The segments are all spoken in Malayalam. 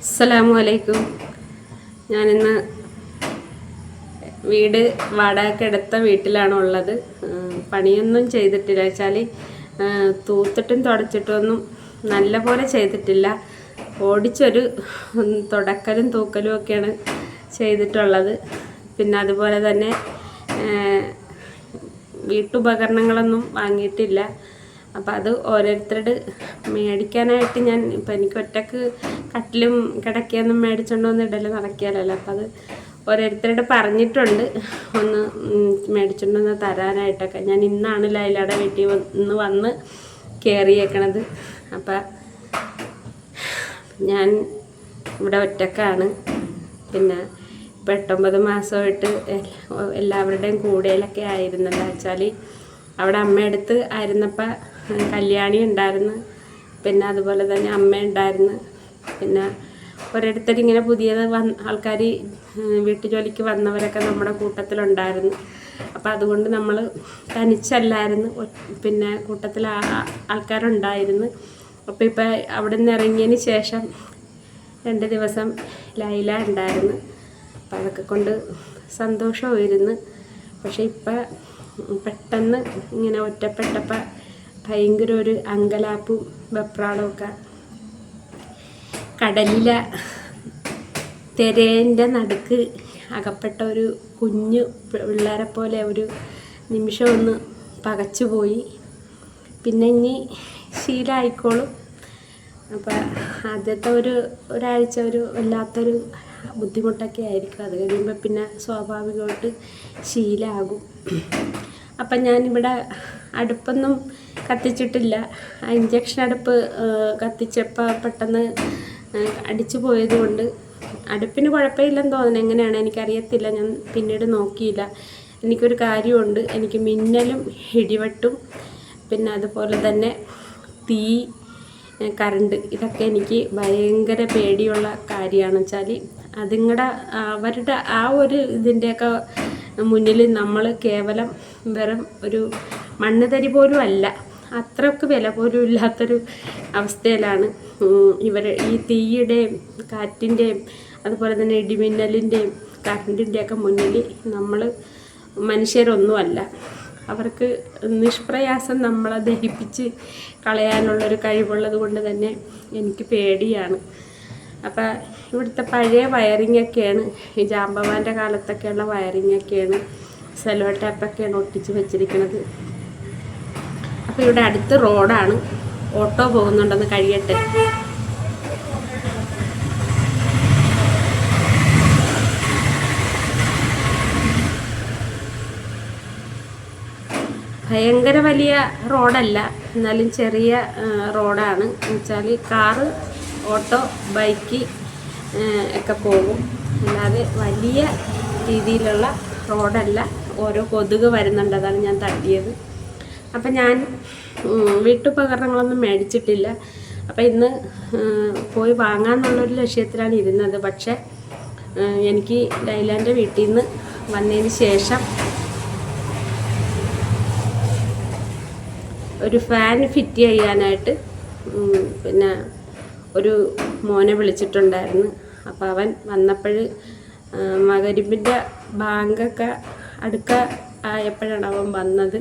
അസ്സലാമു അലൈക്കും. ഞാനിന്ന് വീട് വാടകയ്ക്ക് എടുത്ത വീട്ടിലാണ് ഉള്ളത്. പണിയൊന്നും ചെയ്തിട്ടില്ല വെച്ചാൽ തൂത്തിട്ടും തുടച്ചിട്ടൊന്നും നല്ല പോലെ ചെയ്തിട്ടില്ല. ഓടിച്ചൊരു തുടക്കലും തൂക്കലും ഒക്കെയാണ് ചെയ്തിട്ടുള്ളത്. പിന്നെ അതുപോലെ തന്നെ വീട്ടുപകരണങ്ങളൊന്നും വാങ്ങിയിട്ടില്ല. അപ്പം അത് ഓരോരുത്തരുടെ മേടിക്കാനായിട്ട് ഞാൻ ഇപ്പം എനിക്ക് ഒറ്റക്ക് കട്ടിലും കിടക്കയൊന്നും മേടിച്ചുകൊണ്ടൊന്നും ഇടല് നടക്കിയാലല്ലോ. അപ്പം അത് ഓരോരുത്തരോട് പറഞ്ഞിട്ടുണ്ട് ഒന്ന് മേടിച്ചുകൊണ്ടൊന്ന് തരാനായിട്ടൊക്കെ. ഞാൻ ഇന്നാണ് ലൈലയുടെ വീട്ടിൽ ഇന്ന് വന്ന് കയറിയേക്കണത്. അപ്പം ഞാൻ ഇവിടെ ഒറ്റക്കാണ്. പിന്നെ ഇപ്പം 8-9 മാസമായിട്ട് എല്ലാവരുടെയും കൂടെയിലൊക്കെ ആയിരുന്നല്ലോ വെച്ചാൽ അവിടെ അമ്മയടുത്ത് ആയിരുന്നപ്പോൾ കല്യാണി ഉണ്ടായിരുന്നു, പിന്നെ അതുപോലെ തന്നെ അമ്മ ഉണ്ടായിരുന്നു, പിന്നെ ഓരോരുത്തരിങ്ങനെ പുതിയത് ആൾക്കാർ വീട്ടുജോലിക്ക് വന്നവരൊക്കെ നമ്മുടെ കൂട്ടത്തിലുണ്ടായിരുന്നു. അപ്പോൾ അതുകൊണ്ട് നമ്മൾ തനിച്ചല്ലായിരുന്നു, പിന്നെ കൂട്ടത്തിൽ ആൾക്കാരുണ്ടായിരുന്നു. അപ്പോൾ ഇപ്പോൾ അവിടെ നിന്ന് ഇറങ്ങിയതിന് ശേഷം 2 ദിവസം ലൈല ഉണ്ടായിരുന്നു. അപ്പം അതൊക്കെ കൊണ്ട് സന്തോഷമായിരുന്നു. പക്ഷെ ഇപ്പം പെട്ടെന്ന് ഇങ്ങനെ ഒറ്റപ്പെട്ടപ്പോൾ ഭയങ്കര ഒരു അങ്കലാപ്പും വെപ്രാളമൊക്കെ. കടലിലെ തിരേൻ്റെ നടുക്ക് അകപ്പെട്ട ഒരു കുഞ്ഞു പിള്ളേരെ പോലെ ഒരു നിമിഷം ഒന്ന് പകച്ചുപോയി. പിന്നെ ഇനി ശീലമായിക്കോളും. അപ്പം ആദ്യത്തെ ഒരാഴ്ച വല്ലാത്തൊരു ബുദ്ധിമുട്ടൊക്കെ ആയിരിക്കും. അത് കഴിയുമ്പോൾ പിന്നെ സ്വാഭാവികമായിട്ട് ശീലമാകും. അപ്പം ഞാനിവിടെ അടുപ്പൊന്നും കത്തിച്ചിട്ടില്ല. ഇഞ്ചക്ഷൻ അടുപ്പ് കത്തിച്ചപ്പോൾ പെട്ടെന്ന് അടിച്ചു പോയത് കൊണ്ട് അടുപ്പിന് കുഴപ്പമില്ലെന്ന് തോന്നുന്നു. എങ്ങനെയാണ് എനിക്കറിയത്തില്ല, ഞാൻ പിന്നീട് നോക്കിയില്ല. എനിക്കൊരു കാര്യമുണ്ട്, എനിക്ക് മിന്നലും ഇടിവെട്ടും പിന്നെ അതുപോലെ തന്നെ തീ, കറണ്ട്, ഇതൊക്കെ എനിക്ക് ഭയങ്കര പേടിയുള്ള കാര്യമാണ്. വെച്ചാൽ അവരുടെ ആ ഒരു ഇതിൻ്റെയൊക്കെ മുന്നിൽ നമ്മൾ കേവലം വെറും ഒരു മണ്ണ് തരി പോലും അല്ല, അത്രയ്ക്ക് വില പോലും ഇല്ലാത്തൊരു അവസ്ഥയിലാണ് ഈ തീയുടെയും കാറ്റിൻ്റെയും അതുപോലെ തന്നെ ഇടിമിന്നലിൻ്റെയും കറണ്ടിൻ്റെയൊക്കെ മുന്നിൽ നമ്മൾ മനുഷ്യരൊന്നുമല്ല. അവർക്ക് നിഷ്പ്രയാസം നമ്മളെ ദഹിപ്പിച്ച് കളയാനുള്ളൊരു കഴിവുള്ളത് കൊണ്ട് തന്നെ എനിക്ക് പേടിയാണ്. അപ്പം ഇവിടുത്തെ പഴയ വയറിങ്ങൊക്കെയാണ്, ഈ ജാമ്പവാൻ്റെ കാലത്തൊക്കെയുള്ള വയറിങ്ങൊക്കെയാണ്, സെല്ലോ ടാപ്പൊക്കെയാണ് ഒട്ടിച്ച് വെച്ചിരിക്കുന്നത്. അപ്പോൾ ഇവിടെ അടുത്ത് റോഡാണ്, ഓട്ടോ പോകുന്നുണ്ടെന്ന് കഴിയട്ടെ. ഭയങ്കര വലിയ റോഡല്ല, എന്നാലും ചെറിയ റോഡാണ്. എന്നുവെച്ചാൽ കാറ്, ഓട്ടോ, ബൈക്ക് ഒക്കെ പോകും, അല്ലാതെ വലിയ രീതിയിലുള്ള റോഡല്ല. ഓരോ കൊതുക് വരുന്നുണ്ട്, അതാണ് ഞാൻ തട്ടിയത്. അപ്പം ഞാൻ വീട്ടുപകരണങ്ങളൊന്നും മേടിച്ചിട്ടില്ല. അപ്പം ഇന്ന് പോയി വാങ്ങാമെന്നുള്ളൊരു ലക്ഷ്യത്തിലാണ് ഇരുന്നത്. പക്ഷേ എനിക്ക് ലൈലാൻ്റെ വീട്ടിൽ നിന്ന് വന്നതിന് ശേഷം ഒരു ഫാൻ ഫിറ്റ് ചെയ്യാനായിട്ട് പിന്നെ ഒരു മോനെ വിളിച്ചിട്ടുണ്ടായിരുന്നു. അപ്പോൾ അവൻ വന്നപ്പോൾ മഗ്‌രിബിൻ്റെ ബാങ്കൊക്കെ അടുക്ക ആയപ്പോഴാണ് അവൻ വന്നത്.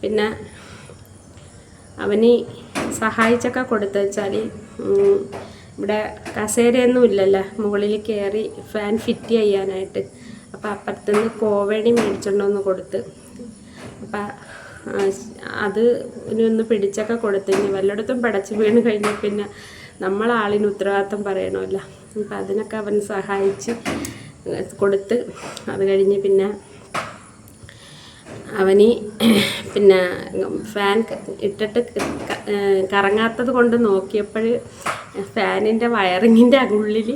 പിന്നെ അവന് സഹായിച്ചൊക്കെ കൊടുത്തു. വെച്ചാൽ ഇവിടെ കസേരയൊന്നും ഇല്ലല്ലോ, മുകളിൽ കയറി ഫാൻ ഫിറ്റ് ചെയ്യാനായിട്ട്. അപ്പോൾ അപ്പുറത്തുനിന്ന് കോവണി മേടിച്ചുകൊണ്ടൊന്ന് കൊടുത്ത്, അപ്പം അത് ഇനിയൊന്ന് പിടിച്ചൊക്കെ കൊടുത്ത്. ഇനി വല്ലയിടത്തും പടച്ച് വീണ് കഴിഞ്ഞാൽ പിന്നെ നമ്മളാളിന് ഉത്തരവാദിത്വം പറയണമല്ലോ. അപ്പം അതിനൊക്കെ അവൻ സഹായിച്ച് കൊടുത്ത്. അത് കഴിഞ്ഞ് പിന്നെ അവന് പിന്നെ ഫാൻ ഇട്ടിട്ട് കറങ്ങാത്തത് കൊണ്ട് നോക്കിയപ്പോൾ ഫാനിൻ്റെ വയറിങ്ങിൻ്റെ ഉള്ളിൽ,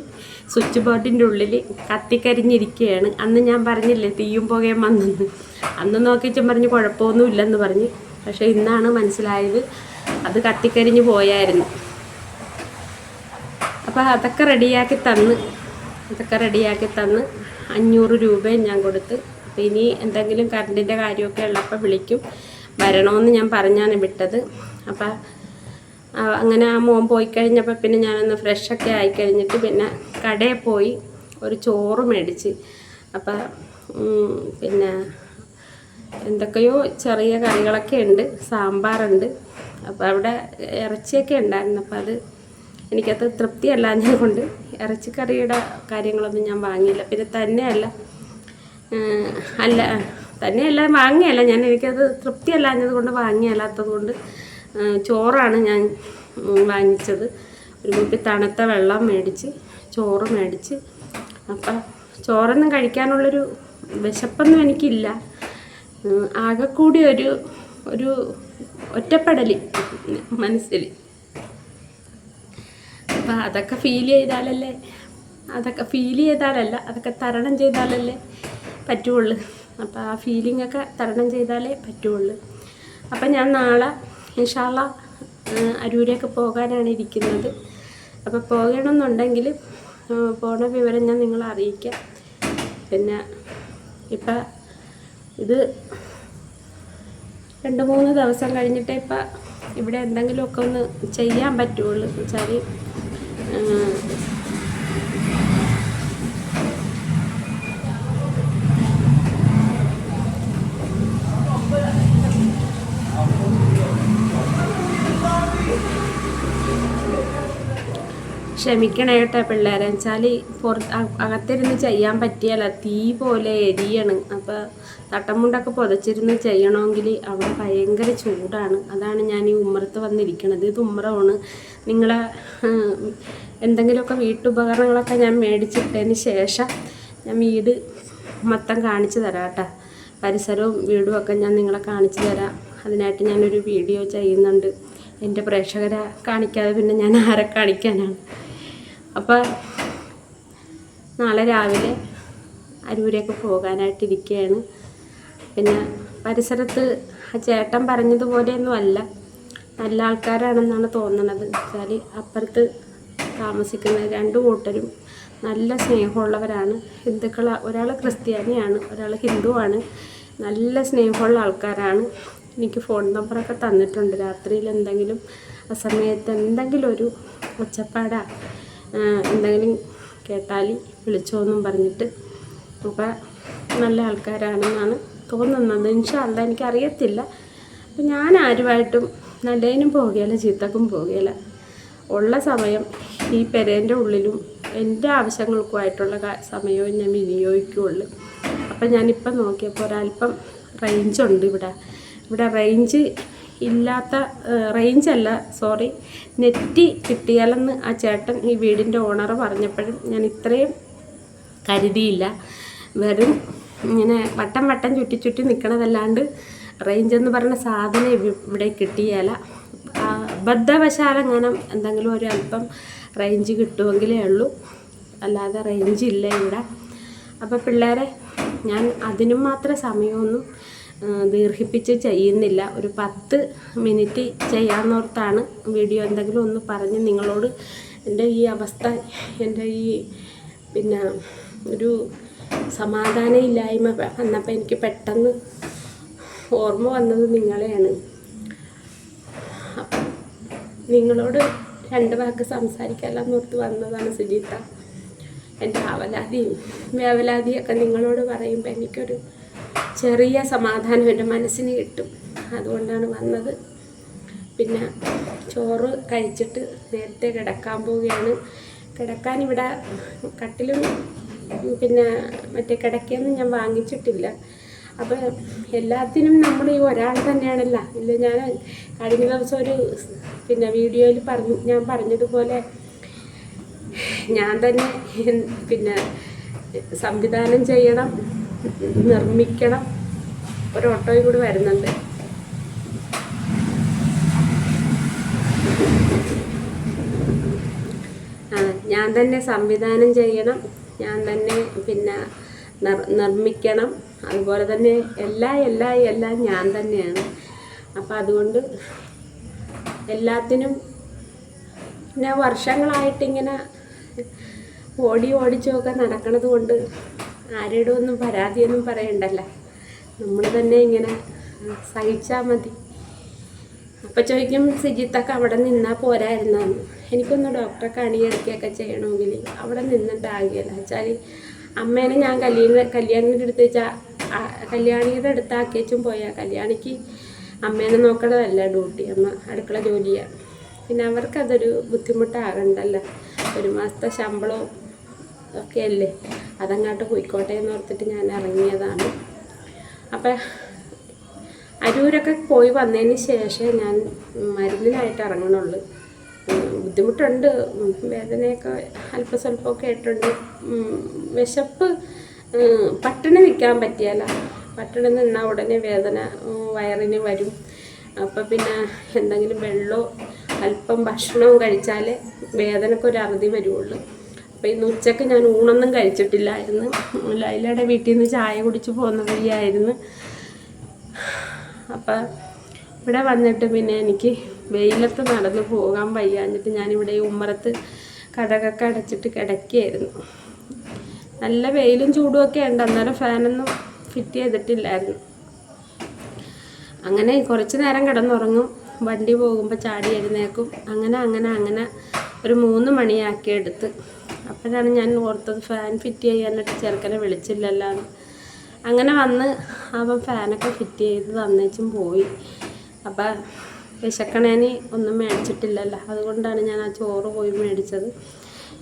സ്വിച്ച് ബോർഡിൻ്റെ ഉള്ളിൽ കത്തിക്കരിഞ്ഞിരിക്കുകയാണ്. അന്ന് ഞാൻ പറഞ്ഞില്ലേ തീയും പുകയും വന്നെന്ന്. അന്ന് നോക്കിച്ചും പറഞ്ഞ് കുഴപ്പമൊന്നുമില്ലെന്ന് പറഞ്ഞ്. പക്ഷേ ഇന്നാണ് മനസ്സിലായത് അത് കത്തിക്കരിഞ്ഞ് പോയായിരുന്നു. അപ്പോൾ അതൊക്കെ റെഡിയാക്കി തന്ന് 500 രൂപയും ഞാൻ കൊടുത്ത്. അപ്പോൾ ഇനി എന്തെങ്കിലും കറണ്ടിൻ്റെ കാര്യമൊക്കെ ഉള്ളപ്പോൾ വിളിക്കും, വരണമെന്ന് ഞാൻ പറഞ്ഞാണ് വിട്ടത്. അപ്പം അങ്ങനെ ആ മോൻ പോയി കഴിഞ്ഞപ്പോൾ പിന്നെ ഞാനൊന്ന് ഫ്രഷൊക്കെ ആയി കഴിഞ്ഞിട്ട് പിന്നെ കടയിൽ പോയി ഒരു ചോറ് മേടിച്ച്. അപ്പം പിന്നെ എന്തൊക്കെയോ ചെറിയ കറികളൊക്കെ ഉണ്ട്, സാമ്പാറുണ്ട്. അപ്പോൾ അവിടെ ഇറച്ചിയൊക്കെ ഉണ്ടായിരുന്നു. അപ്പോൾ അത് എനിക്കത് തൃപ്തിയല്ലാഞ്ഞത് കൊണ്ട് ഇറച്ചിക്കറിയുടെ കാര്യങ്ങളൊന്നും ഞാൻ വാങ്ങിയില്ല. പിന്നെ തന്നെയല്ല വാങ്ങിയല്ല ഞാൻ, എനിക്കത് തൃപ്തിയല്ലാഞ്ഞത് കൊണ്ട് വാങ്ങിയല്ലാത്തത് കൊണ്ട് ചോറാണ് ഞാൻ വാങ്ങിച്ചത്. ഒരു കുപ്പി തണുത്ത വെള്ളം മേടിച്ച്, ചോറ് മേടിച്ച്. അപ്പം ചോറൊന്നും കഴിക്കാനുള്ളൊരു വിശപ്പൊന്നും എനിക്കില്ല. ആകെക്കൂടി ഒരു ഒറ്റപ്പെടൽ മനസ്സിൽ. അപ്പം അതൊക്കെ ഫീൽ ചെയ്താലല്ല, അതൊക്കെ തരണം ചെയ്താലല്ലേ പറ്റുള്ളൂ. അപ്പോൾ ആ ഫീലിങ്ങൊക്കെ തരണം ചെയ്താലേ പറ്റുള്ളൂ. അപ്പം ഞാൻ നാളെ ഇൻഷാ അല്ലാഹ് അരൂരേക്ക് പോകാനാണ് ഇരിക്കുന്നത്. അപ്പോൾ പോകണമെന്നുണ്ടെങ്കിൽ പോണ വിവരം ഞാൻ നിങ്ങളെ അറിയിക്കാം. പിന്നെ ഇപ്പം ഇത് 2-3 ദിവസം കഴിഞ്ഞിട്ടേ ഇപ്പം ഇവിടെ എന്തെങ്കിലുമൊക്കെ ഒന്ന് ചെയ്യാൻ പറ്റുള്ളൂ. എന്ന് വെച്ചാൽ ക്ഷമിക്കണേ കേട്ടോ പിള്ളേരെ. വെച്ചാൽ അകത്തിരുന്ന് ചെയ്യാൻ പറ്റിയല്ല, തീ പോലെ എരിയാണ്. അപ്പോൾ തട്ടമുണ്ടൊക്കെ പുതച്ചിരുന്ന് ചെയ്യണമെങ്കിൽ അവിടെ ഭയങ്കര ചൂടാണ്. അതാണ് ഞാൻ ഈ ഉമ്മറത്ത് വന്നിരിക്കണത്. ഇത് ഉമ്മറമാണ്. നിങ്ങളെ എന്തെങ്കിലുമൊക്കെ വീട്ടുപകരണങ്ങളൊക്കെ ഞാൻ മേടിച്ചിട്ടതിന് ശേഷം ഞാൻ വീട് മൊത്തം കാണിച്ചു തരാം കേട്ടോ. പരിസരവും വീടും ഒക്കെ ഞാൻ നിങ്ങളെ കാണിച്ചു തരാം. അതിനായിട്ട് ഞാനൊരു വീഡിയോ ചെയ്യുന്നുണ്ട്. എൻ്റെ പ്രേക്ഷകരെ കാണിക്കാതെ പിന്നെ ഞാൻ ആരെ കാണിക്കാനാണ്. അപ്പോൾ നാളെ രാവിലെ അരൂരേക്ക് പോകാനായിട്ടിരിക്കുകയാണ്. പിന്നെ പരിസരത്ത് ആ ചേട്ടൻ പറഞ്ഞതുപോലെയൊന്നും അല്ല, നല്ല ആൾക്കാരാണെന്നാണ് തോന്നുന്നത്. വെച്ചാൽ അപ്പുറത്ത് താമസിക്കുന്ന 2 കൂട്ടരും നല്ല സ്നേഹമുള്ളവരാണ്. ഹിന്ദുക്കൾ, ഒരാൾ ക്രിസ്ത്യാനിയാണ്, ഒരാൾ ഹിന്ദുവാണ്. നല്ല സ്നേഹമുള്ള ആൾക്കാരാണ്. എനിക്ക് ഫോൺ നമ്പറൊക്കെ തന്നിട്ടുണ്ട്. രാത്രിയിൽ എന്തെങ്കിലും ആ സമയത്ത് എന്തെങ്കിലും ഒരു ഒച്ചപ്പാടാ എന്തെങ്കിലും കേട്ടാൽ വിളിച്ചോന്നും പറഞ്ഞിട്ട്. അപ്പോൾ നല്ല ആൾക്കാരാണെന്നാണ് തോന്നുന്നത്. ഇൻഷാ അല്ലാഹ് എനിക്കറിയത്തില്ല. അപ്പം ഞാൻ ആരുമായിട്ടും നല്ലതിനും പോകുകയില്ല, ചീത്തക്കും പോകുകയില്ല. ഉള്ള സമയം ഈ പെരേൻ്റെ ഉള്ളിലും എൻ്റെ ആവശ്യങ്ങൾക്കുമായിട്ടുള്ള സമയവും ഞാൻ വിനിയോഗിക്കുകയുള്ളൂ. അപ്പം ഞാനിപ്പം നോക്കിയപ്പോൾ ഒരല്പം റേഞ്ചുണ്ട് ഇവിടെ റേഞ്ച് ഇല്ലാത്ത, നെറ്റ് കിട്ടിയാലെന്ന് ആ ചേട്ടൻ, ഈ വീടിൻ്റെ ഓണർ പറഞ്ഞപ്പോഴും ഞാൻ ഇത്രയും കരുതിയില്ല. വെറും ഇങ്ങനെ വട്ടം ചുറ്റി നിൽക്കണതല്ലാണ്ട് റേഞ്ചെന്ന് പറഞ്ഞ സാധനം ഇവിടെ കിട്ടിയാല. അബദ്ധവശാലെങ്ങനെ എന്തെങ്കിലും ഒരു അല്പം റേഞ്ച് കിട്ടുമെങ്കിലേ ഉള്ളൂ, അല്ലാതെ റേഞ്ച് ഇല്ല ഇവിടെ. അപ്പോൾ പിള്ളേരെ ഞാൻ അതിനും മാത്രം സമയമൊന്നും ദീർഘിപ്പിച്ച് ചെയ്യുന്നില്ല. ഒരു 10 മിനിറ്റ് ചെയ്യാമെന്നോർത്താണ് വീഡിയോ. എന്തെങ്കിലും ഒന്ന് പറഞ്ഞ് നിങ്ങളോട് എൻ്റെ ഈ അവസ്ഥ, എൻ്റെ ഈ പിന്നെ ഒരു സമാധാനമില്ലായ്മ വന്നപ്പോൾ എനിക്ക് പെട്ടെന്ന് ഓർമ്മ വന്നത് നിങ്ങളെയാണ്. നിങ്ങളോട് 2 വാക്ക് സംസാരിക്കാമെന്നോർത്ത് വന്നതാണ് സുജീത്ത. എൻ്റെ ആവലാതിയും വേവലാതിയൊക്കെ നിങ്ങളോട് പറയുമ്പോൾ എനിക്കൊരു ചെറിയ സമാധാനം എൻ്റെ മനസ്സിന് കിട്ടും. അതുകൊണ്ടാണ് വന്നത്. പിന്നെ ചോറ് കഴിച്ചിട്ട് നേരത്തെ കിടക്കാൻ പോവുകയാണ്. കിടക്കാൻ ഇവിടെ കട്ടിലും പിന്നെ മറ്റേ കിടക്കയൊന്നും ഞാൻ വാങ്ങിച്ചിട്ടില്ല. അപ്പോൾ എല്ലാത്തിനും നമ്മൾ ഈ ഒരാൾ തന്നെയാണല്ലോ. ഇല്ല, ഞാൻ കഴിഞ്ഞ ദിവസം ഒരു പിന്നെ വീഡിയോയിൽ ഞാൻ പറഞ്ഞതുപോലെ ഞാൻ തന്നെ പിന്നെ സംവിധാനം ചെയ്യണം, നിർമ്മിക്കണം. ഒരു ഓട്ടോയിൽ കൂടി വരുന്നുണ്ട്. ഞാൻ തന്നെ സംവിധാനം ചെയ്യണം, ഞാൻ തന്നെ പിന്നെ നിർമ്മിക്കണം. അതുപോലെ തന്നെ എല്ലാം ഞാൻ തന്നെയാണ്. അപ്പം അതുകൊണ്ട് എല്ലാത്തിനും ഞാൻ വർഷങ്ങളായിട്ടിങ്ങനെ ഓടിച്ചൊക്കെ നടക്കണത് കൊണ്ട് ആരോടും ഒന്നും പരാതിയൊന്നും പറയണ്ടല്ലോ. നമ്മൾ തന്നെ ഇങ്ങനെ സഹിച്ചാൽ മതി. അപ്പോൾ ചോദിക്കും സിജിത്തൊക്കെ അവിടെ നിന്നാൽ പോരായിരുന്നെന്ന്. എനിക്കൊന്ന് ഡോക്ടറെ കണിയെടുക്കുകയൊക്കെ ചെയ്യണമെങ്കിൽ അവിടെ നിന്നിട്ടാകില്ല വെച്ചാൽ അമ്മേനെ ഞാൻ കല്യാണിയുടെ അടുത്ത് വെച്ചാൽ കല്യാണിയുടെ അടുത്താക്കിയേച്ചും പോയാൽ കല്യാണിക്ക് അമ്മേനെ നോക്കണതല്ല ഡ്യൂട്ടി, അമ്മ അടുക്കള ജോലിയാണ്. പിന്നെ അവർക്കതൊരു ബുദ്ധിമുട്ടാകണ്ടല്ലോ, 1 മാസത്തെ ശമ്പളവും ഒക്കെ അല്ലേ, അതങ്ങോട്ട് പോയിക്കോട്ടെ എന്ന് ഓർത്തിട്ട് ഞാൻ ഇറങ്ങിയതാണ്. അപ്പം അരൂരൊക്കെ പോയി വന്നതിന് ശേഷം ഞാൻ മരുന്നിനായിട്ട് ഇറങ്ങണുള്ളൂ. ബുദ്ധിമുട്ടുണ്ട്, വേദനയൊക്കെ അല്പം സ്വല്പമൊക്കെ ആയിട്ടുണ്ട്. വിശപ്പ് പട്ടിണി നിൽക്കാൻ പറ്റിയല്ല, പട്ടിണി നിന്നാൽ ഉടനെ വേദന വയറിന് വരും. അപ്പം പിന്നെ എന്തെങ്കിലും വെള്ളമോ അല്പം ഭക്ഷണവും കഴിച്ചാലേ വേദനക്കൊരു അറുതി വരുള്ളൂ. അപ്പോൾ ഇന്ന് ഉച്ചയ്ക്ക് ഞാൻ ഊണൊന്നും കഴിച്ചിട്ടില്ലായിരുന്നു. ലൈലയുടെ വീട്ടിൽ നിന്ന് ചായ കുടിച്ച് പോകുന്ന വഴിയായിരുന്നു. അപ്പം ഇവിടെ വന്നിട്ട് പിന്നെ എനിക്ക് വെയിലത്ത് നടന്ന് പോകാൻ വയ്യാഞ്ഞിട്ട് ഞാനിവിടെ ഉമ്മറത്ത് കടകൊക്കെ അടച്ചിട്ട് കിടക്കുകയായിരുന്നു. നല്ല വെയിലും ചൂടുമൊക്കെ ഉണ്ട്, അന്നേരം ഫാനൊന്നും ഫിറ്റ് ചെയ്തിട്ടില്ലായിരുന്നു. അങ്ങനെ കുറച്ച് നേരം കിടന്നുറങ്ങും, വണ്ടി പോകുമ്പോൾ ചാടി എഴുന്നേക്കും. അങ്ങനെ ഒരു 3 മണിയാക്കി എടുത്ത്. അപ്പോഴാണ് ഞാൻ ഓർത്തത് ഫാൻ ഫിറ്റ് ചെയ്യാനായിട്ട് ചെറുക്കനെ വിളിച്ചില്ലല്ലോ എന്ന്. അങ്ങനെ വന്ന് അവൻ ഫാനൊക്കെ ഫിറ്റ് ചെയ്ത് തന്നേച്ചും പോയി. അപ്പം വിശക്കണേന് ഒന്നും മേടിച്ചിട്ടില്ലല്ലോ, അതുകൊണ്ടാണ് ഞാൻ ആ ചോറ് പോയി മേടിച്ചത്.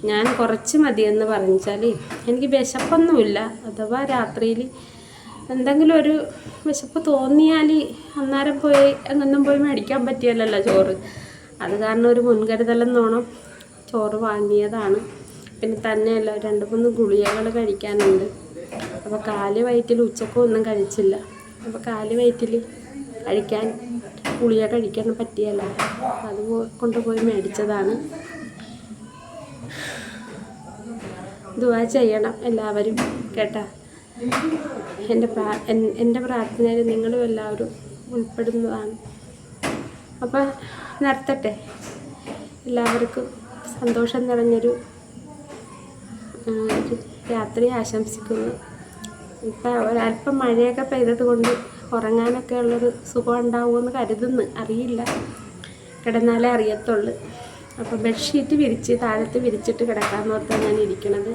ഞാൻ കുറച്ച് മതിയെന്ന് പറഞ്ഞാൽ എനിക്ക് വിശപ്പൊന്നുമില്ല. അഥവാ രാത്രിയിൽ എന്തെങ്കിലും ഒരു വിശപ്പ് തോന്നിയാൽ അന്നേരം പോയി എങ്ങൊന്നും പോയി മേടിക്കാൻ പറ്റിയല്ലോ ചോറ്. അത് കാരണം ഒരു മുൻകരുതലെന്നോണം ചോറ് വാങ്ങിയതാണ്. പിന്നെ തന്നെയല്ല 2-3 ഗുളികകൾ കഴിക്കാനുണ്ട്. അപ്പോൾ കാല് വയറ്റിൽ ഉച്ചക്കൊന്നും കഴിച്ചില്ല. അപ്പോൾ കാല് വയറ്റിൽ കഴിക്കാൻ ഗുളിക കഴിക്കാൻ പറ്റിയല്ല, അത് കൊണ്ടുപോയി മേടിച്ചതാണ്. ദുആ ചെയ്യണം എല്ലാവരും കേട്ടാ. എൻ്റെ പ്രാർത്ഥനയിൽ നിങ്ങളും എല്ലാവരും ഉൾപ്പെടുന്നതാണ്. അപ്പം നിർത്തട്ടെ. എല്ലാവർക്കും സന്തോഷം നിറഞ്ഞൊരു രാത്രി ആശംസിക്കുന്നു. ഇപ്പം ഒരല്പം മഴയൊക്കെ പെയ്തത് കൊണ്ട് ഉറങ്ങാനൊക്കെ ഉള്ളൊരു സുഖം ഉണ്ടാവുമെന്ന് കരുതുന്നു, അറിയില്ല, കിടന്നാലേ അറിയത്തുള്ളൂ. അപ്പോൾ ബെഡ്ഷീറ്റ് വിരിച്ച് താഴത്ത് വിരിച്ചിട്ട് കിടക്കാമെന്നോർത്താണ് ഞാൻ ഇരിക്കണത്.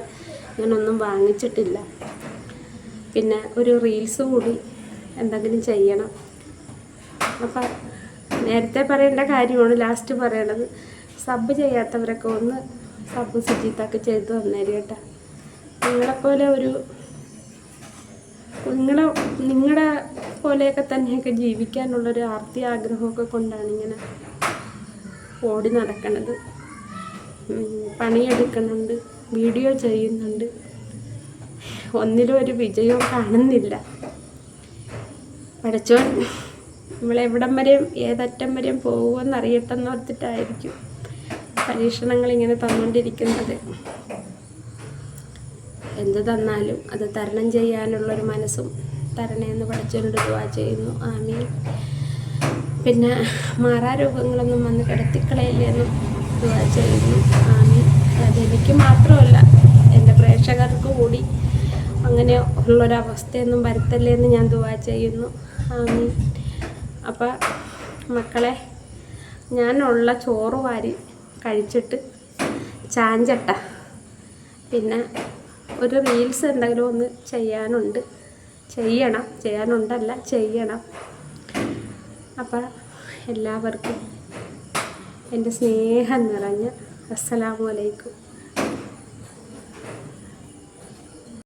ഞാനൊന്നും വാങ്ങിച്ചിട്ടില്ല. പിന്നെ ഒരു റീൽസ് കൂടി എന്തെങ്കിലും ചെയ്യണം. അപ്പം നേരത്തെ പറയേണ്ട കാര്യമാണ് ലാസ്റ്റ് പറയണത്. സബ് ചെയ്യാത്തവരൊക്കെ ഒന്ന് സബ് സുജിത്തൊക്കെ ചെയ്ത് തന്നേരും കേട്ടോ. നിങ്ങളെപ്പോലെ നിങ്ങളുടെ പോലെയൊക്കെ തന്നെയൊക്കെ ജീവിക്കാനുള്ളൊരു ആർത്തി ആഗ്രഹമൊക്കെ കൊണ്ടാണ് ഇങ്ങനെ ഓടി നടക്കണത്. പണിയെടുക്കുന്നുണ്ട്, വീഡിയോ ചെയ്യുന്നുണ്ട്, ഒന്നിലും ഒരു വിജയവും കാണുന്നില്ല. പഠിച്ചോൻ നമ്മളെവിടം വരെയും ഏതറ്റം വരെയും പോകുമെന്ന് അറിയട്ടെന്ന് ഓർത്തിട്ടായിരിക്കും പരീക്ഷണങ്ങൾ ഇങ്ങനെ തന്നുകൊണ്ടിരിക്കുന്നത്. എന്ത് തന്നാലും അത് തരണം ചെയ്യാനുള്ളൊരു മനസ്സും തരണേന്ന് പഠിച്ചവരോട് ദുആ ചെയ്യുന്നു. ആമീൻ. പിന്നെ മാറാരോഗങ്ങളൊന്നും വന്ന് കിടത്തിക്കളയില്ലെന്നും ദുആ ചെയ്യുന്നു. ആമീൻ. അതെനിക്ക് മാത്രമല്ല, എൻ്റെ പ്രേക്ഷകർക്ക് കൂടി അങ്ങനെ ഉള്ളൊരവസ്ഥയൊന്നും വരുത്തല്ലേ എന്ന് ഞാൻ ദുആ ചെയ്യുന്നു. ആമീൻ. അപ്പം മക്കളെ, ഞാനുള്ള ചോറ് വാരി കഴിച്ചിട്ട് ചാഞ്ചട്ട. പിന്നെ ഒരു റീൽസ് എന്തെങ്കിലും ഒന്ന് ചെയ്യണം. അപ്പം എല്ലാവർക്കും എൻ്റെ സ്നേഹം നിറഞ്ഞ അസ്സലാമു അലൈക്കും.